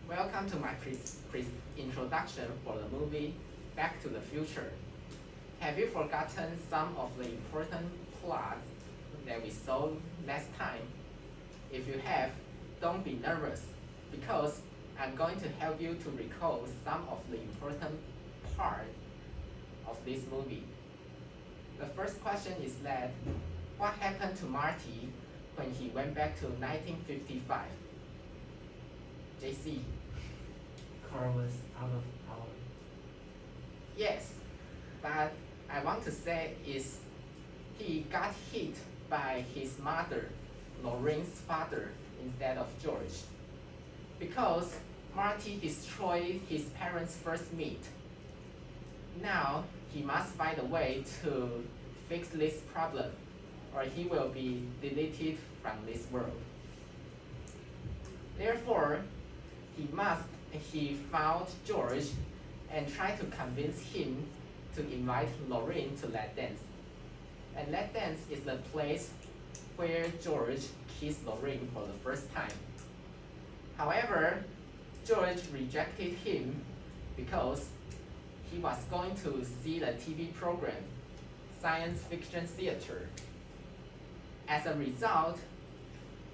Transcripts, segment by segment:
Welcome to my introduction for the movie Back to the Future. Have you forgotten some of the important plots that we saw last time? If you have, don't be nervous, because I'm going to help you to recall some of the important part of this movie. The first question is that, what happened to Marty when he went back to 1955? JC. Car was out of power. Yes, but I want to say is he got hit by his mother, Lorraine's father, instead of George. Because Marty destroyed his parents' first meet. Now he must find a way to fix this problem, or he will be deleted from this world. Therefore, he found George and tried to convince him to invite Lorraine to Let Dance. And Let Dance is the place where George kissed Lorraine for the first time. However, George rejected him because he was going to see the TV program, Science Fiction Theater. As a result,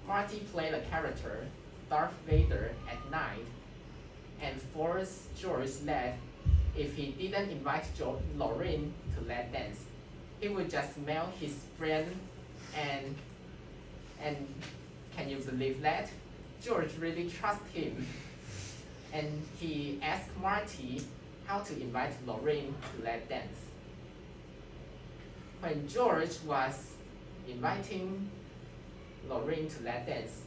Marty played the character Darth Vader at night and forced George that if he didn't invite Lorraine to Let Dance, he would just mail his friend and can you believe that? George really trusts him. And he asked Marty how to invite Lorraine to Let Dance. When George was inviting Lorraine to Let Dance,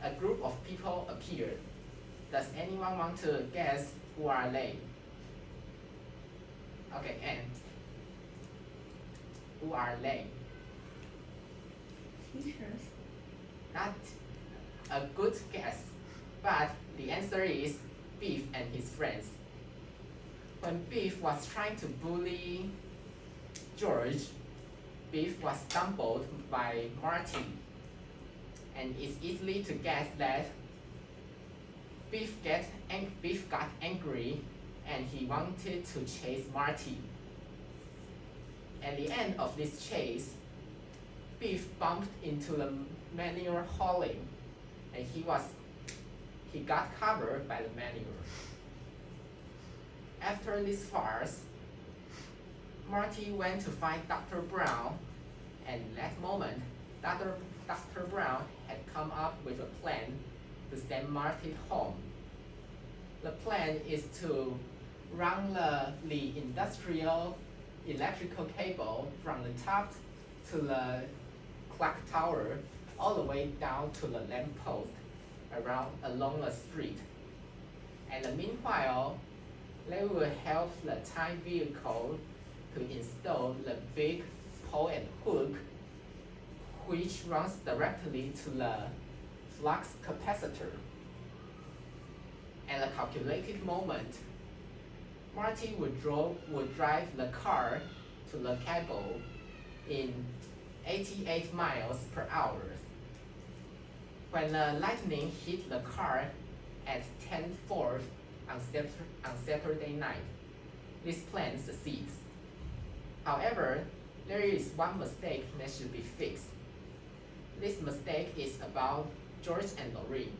a group of people appeared. Does anyone want to guess who are they? Okay, Anne. Who are they? Teachers. Not a good guess, but the answer is Beef and his friends. When Beef was trying to bully George, Beef was stumbled by Marty. And it's easily to guess that Beef got angry and he wanted to chase Marty. At the end of this chase, Beef bumped into the manure hauling and he got covered by the manure. After this farce, Marty went to find Dr. Brown, and in that moment, Dr. Brown had come up with a plan to send Marty home. The plan is to run the industrial electrical cable from the top to the clock tower all the way down to the lamppost along the street. And meanwhile, they will help the time vehicle to install the big pole and hook which runs directly to the flux capacitor. At a calculated moment, Marty would drive the car to the cable in 88 miles per hour. When the lightning hit the car at 10:04 on Saturday night, this plan succeeds. However, there is one mistake that should be fixed. This mistake is about George and Lorraine.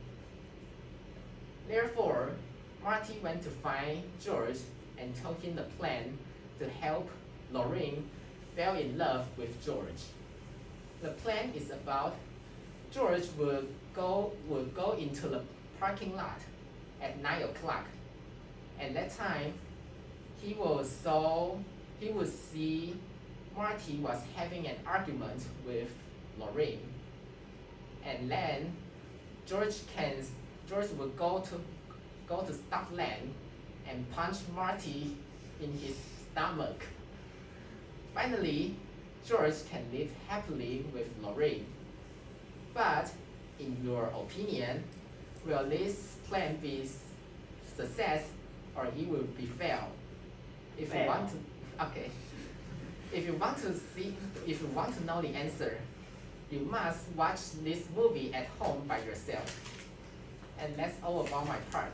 Therefore, Marty went to find George and told him the plan to help Lorraine fall in love with George. The plan is about George would go into the parking lot at 9 o'clock. At that time, he would see Marty was having an argument with Lorraine. And then George would go to Stockland and punch Marty in his stomach. Finally, George can live happily with Lorraine. But in your opinion, will this plan be success or it will be fail? If you want to know the answer, you must watch this movie at home by yourself. And that's all about my part.